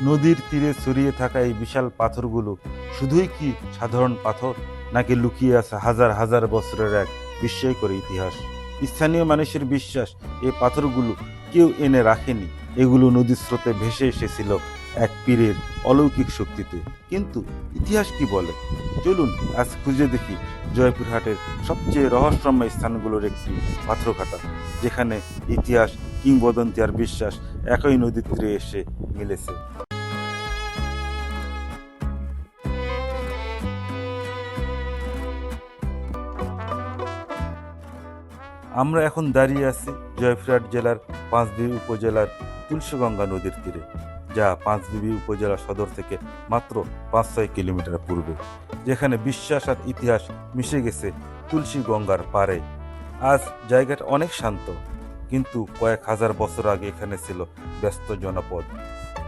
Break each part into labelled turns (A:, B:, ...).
A: নদীর তীরে ছড়িয়ে থাকা এই বিশাল পাথরগুলো শুধুই কি সাধারণ পাথর, নাকি লুকিয়ে আছে হাজার হাজার বছরের এক বিস্ময়কর ইতিহাস? স্থানীয় মানুষের বিশ্বাস এই পাথরগুলো কেউ এনে রাখেনি, এগুলো নদীর স্রোতে ভেসে এসেছিল এক পীরের অলৌকিক শক্তিতে। কিন্তু ইতিহাস কি বলে? চলুন আজ খুঁজে দেখি জয়পুরহাটের সবচেয়ে রহস্যময় স্থানগুলোর একটি পাথরঘাটা, যেখানে ইতিহাস, কিংবদন্তি আর বিশ্বাস একই নদীর তীরে এসে মিলেছে। আমরা এখন দাঁড়িয়ে আছি জয়পুরহাট জেলার পাঁচবিবি উপজেলার তুলসীগঙ্গা নদীর তীরে, যা পাঁচবিবি উপজেলা সদর থেকে মাত্র 5-6 কিলোমিটার পূর্বে, যেখানে বিশ্বাস আর ইতিহাস মিশে গেছে তুলসী গঙ্গার পাড়ে। আজ জায়গাটা অনেক শান্ত, কিন্তু কয়েক হাজার বছর আগে এখানে ছিল ব্যস্ত জনপদ।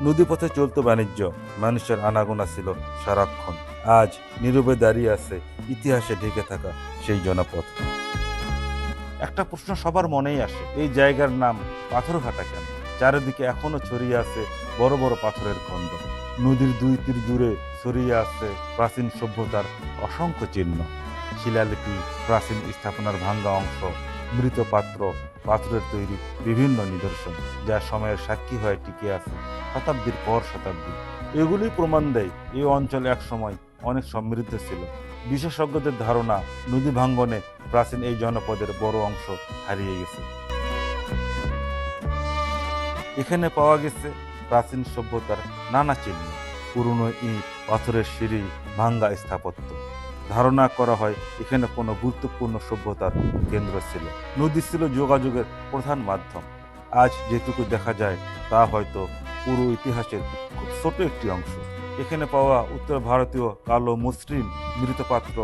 A: নদীপথে চলত বাণিজ্য, মানুষের আনাগোনা ছিল সারাক্ষণ। আজ নীরবে দাঁড়িয়ে আছে ইতিহাসে ঢেকে থাকা সেই জনপদ। একটা প্রশ্ন সবার মনেই আসে, এই জায়গার নাম পাথরঘাটা কেন? চারিদিকে এখনো ছড়িয়ে আছে বড় বড় পাথরের খণ্ড। নদীর দুই তীর দূরে ছড়িয়ে আছে প্রাচীন সভ্যতার অসংখ্য চিহ্ন, শিলালিপি, প্রাচীন স্থাপনার ভাঙ্গা অংশ, মৃত পাত্র, পাথরের তৈরি বিভিন্ন নিদর্শন, যা সময়ের সাক্ষী হয়ে টিকে আছে শতাব্দীর পর শতাব্দী। এগুলি প্রমাণ দেয় এই অঞ্চল একসময় অনেক সমৃদ্ধ ছিল। বিশেষজ্ঞদের ধারণা, নদী ভাঙ্গনে প্রাচীন এই জনপদের বড় অংশ হারিয়ে গেছে। এখানে পাওয়া গেছে প্রাচীন সভ্যতার নানা চিহ্ন, পুরনো ইট, পাথরের সিঁড়ি, ভাঙ্গা স্থাপত্য। ধারণা করা হয় এখানে কোনো গুরুত্বপূর্ণ সভ্যতার কেন্দ্র ছিল। নদী ছিল যোগাযোগের প্রধান মাধ্যম। আজ যেটুকু দেখা যায় তা হয়তো পুরো ইতিহাসের খুব ছোট একটি অংশ। এখানে পাওয়া উত্তর ভারতীয় কালো মসৃণ মৃৎপাত্র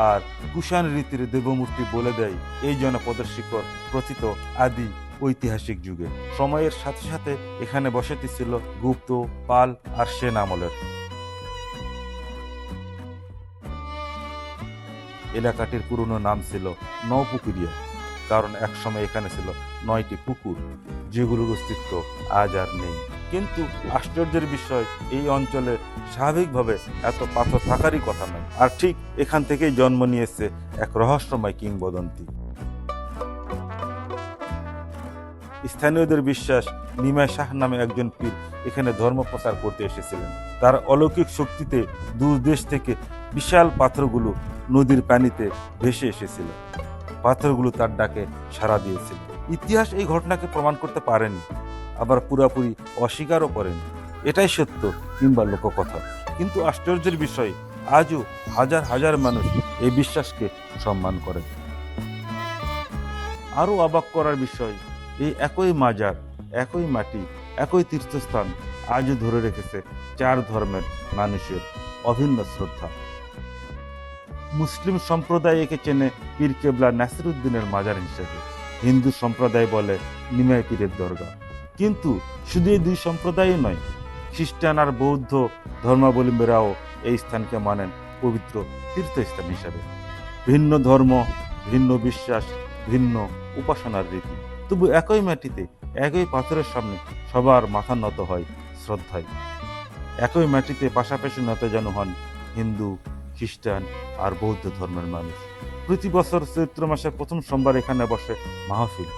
A: আর কুষাণ রীতির দেবমূর্তি বলে দেয় এই জনপদের শিকড় প্রথিত আদি ঐতিহাসিক যুগে। সময়ের সাথে সাথে এখানে বসতি ছিল গুপ্ত, পাল আর সেন আমলের। এলাকাটির পুরনো নাম ছিল নৌপুকুরিয়া, কারণ একসময় এখানে ছিল 9টি পুকুর, যেগুলোর অস্তিত্ব আজ আর নেই। কিন্তু আশ্চর্যের বিষয়, এই অঞ্চলে স্বাভাবিকভাবে এত পাথর থাকারই কথা নয়। আর ঠিক এখান থেকেই জন্ম নিয়েছে এক রহস্যময় কিংবদন্তি। স্থানীয়দের বিশ্বাস, নিমাই শাহ নামে একজন পীর এখানে ধর্ম প্রচার করতে এসেছিলেন। তার অলৌকিক শক্তিতে দূর দেশ থেকে বিশাল পাথরগুলো নদীর পানিতে ভেসে এসেছিল। পাথরগুলো তার ডাকে সাড়া দিয়েছিল। ইতিহাস এই ঘটনাকে প্রমাণ করতে পারেনি, আবার পুরাপুরি অস্বীকারও করেনি। এটাই সত্য কিংবা লোককথা। কিন্তু আশ্চর্যের বিষয়, আজও হাজার হাজার মানুষ এই বিশ্বাসকে সম্মান করে। আরও অবাক করার বিষয়, এই একই মাজার, একই মাটি, একই তীর্থস্থান আজও ধরে রেখেছে 4 ধর্মের মানুষের অভিন্ন শ্রদ্ধা। মুসলিম সম্প্রদায় একে চেনে পীর কেবলা নাসিরউদ্দিনের মাজার হিসেবে, হিন্দু সম্প্রদায় বলে নিমাই পীরের দরগা। কিন্তু শুধু এই 2 সম্প্রদায়ই নয়, খ্রিস্টান আর বৌদ্ধ ধর্মাবলম্বীরাও এই স্থানকে মানেন পবিত্র তীর্থস্থান হিসাবে। ভিন্ন ধর্ম, ভিন্ন বিশ্বাস, ভিন্ন উপাসনার রীতি, তবু একই মাটিতে, একই পাথরের সামনে সবার মাথা নত হয় শ্রদ্ধায়। একই মাটিতে পাশাপাশি নত যেন হন হিন্দু, খ্রিস্টান আর বৌদ্ধ ধর্মের মানুষ। প্রতি বছর চৈত্র মাসের প্রথম সোমবার এখানে বসে মাহফিল।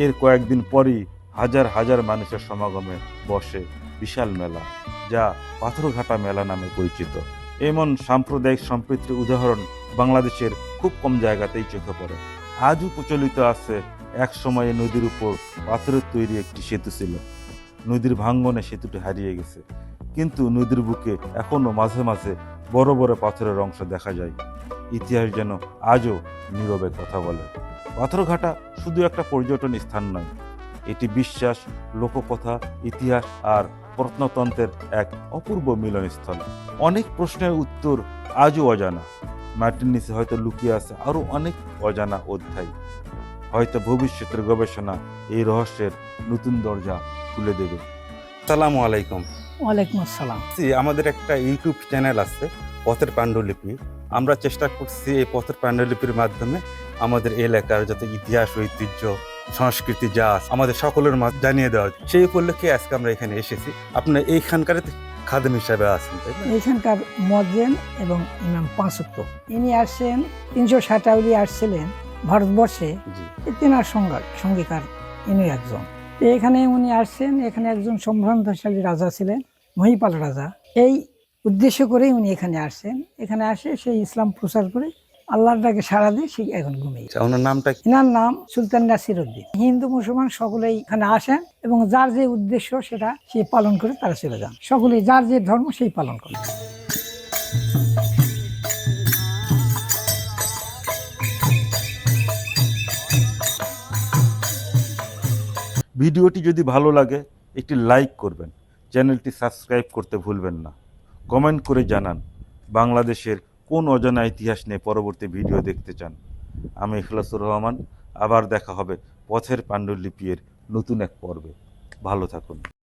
A: এর কয়েকদিন পরই হাজার হাজার মানুষের সমাগমে বসে বিশাল মেলা, যা পাথরঘাটা মেলা নামে পরিচিত। এমন সাম্প্রদায়িক সম্প্রীতির উদাহরণ বাংলাদেশের খুব কম জায়গাতেই চোখে পড়ে। আজও প্রচলিত আছে, এক সময়ে নদীর উপর পাথরের তৈরি একটি সেতু ছিল। নদীর ভাঙ্গনে সেতুটি হারিয়ে গেছে, কিন্তু নদীর বুকে এখনো মাঝে মাঝে বড় বড় পাথরের অংশ দেখা যায়। ইতিহাস যেন আজও নীরবে কথা বলে। পাথরঘাটা শুধু একটা পর্যটন স্থান নয়, এটি বিশ্বাস, লোককথা, ইতিহাস আর প্রত্নতন্ত্রের এক অপূর্ব মিলনস্থল। অনেক প্রশ্নের উত্তর আজও অজানা। মাটির নিচে হয়তো লুকিয়ে আছে আরো অনেক অজানা অধ্যায়। হয়তো ভবিষ্যতের গবেষণা এই রহস্যের নতুন দরজা খুলে দেবে। আসসালামু আলাইকুম।
B: ওয়ালাইকুম আসসালাম।
A: আমাদের একটা ইউটিউব চ্যানেল আছে, পথের পাণ্ডুলিপি। আমরা চেষ্টা করছি এই পথের পাণ্ডুলিপির মাধ্যমে আমাদের এলাকার যত ইতিহাস, ঐতিহ্য
B: সংস্কৃতি যা আছে আমাদের সকলের মাঝে জানিয়ে দেওয়া উচিত। সেই উপলক্ষে আজকে আমরা এখানে এসেছি। আপনার এইখানকার খাদেম হিসাবে আছেন, তাই না?
C: এইখানকার মুয়াজ্জিন এবং ইমাম 5 ওয়াক্ত। ইনি আসছেন 360 আউলিয়া আসছিলেন ভারতবর্ষে,
B: জি।
C: তেনার সঙ্গীকার ইনি একজন। তো এখানে উনি আসছেন, এখানে একজন সম্ভ্রান্তশালী রাজা ছিলেন, মহিপাল রাজা। এই উদ্দেশ্য করেই উনি এখানে আসছেন। এখানে আসে সেই ইসলাম প্রচার করে আল্লাহর ডাকে সাড়া দিয়ে সে এখন ঘুমিয়ে।
B: আচ্ছা, ওনার নামটা কি?
C: এনার নাম সুলতান নাসির উদ্দিন। হিন্দু মুসলমান সকলেই এখানে আসেন এবং যার যে উদ্দেশ্য সেটা সে পালন করে তারা চলে যান। সকলেই যার যে ধর্ম সেই পালন করে।
A: ভিডিওটি যদি ভালো লাগে একটি লাইক করবেন, চ্যানেলটি সাবস্ক্রাইব করতে ভুলবেন না। কমেন্ট করে জানান বাংলাদেশের কোন অজানা ইতিহাস নিয়ে পরবর্তী ভিডিও দেখতে চান। আমি ইখলাসুর রহমান, আবার দেখা হবে পথের পাণ্ডুলিপির নতুন এক পর্বে। ভালো থাকুন।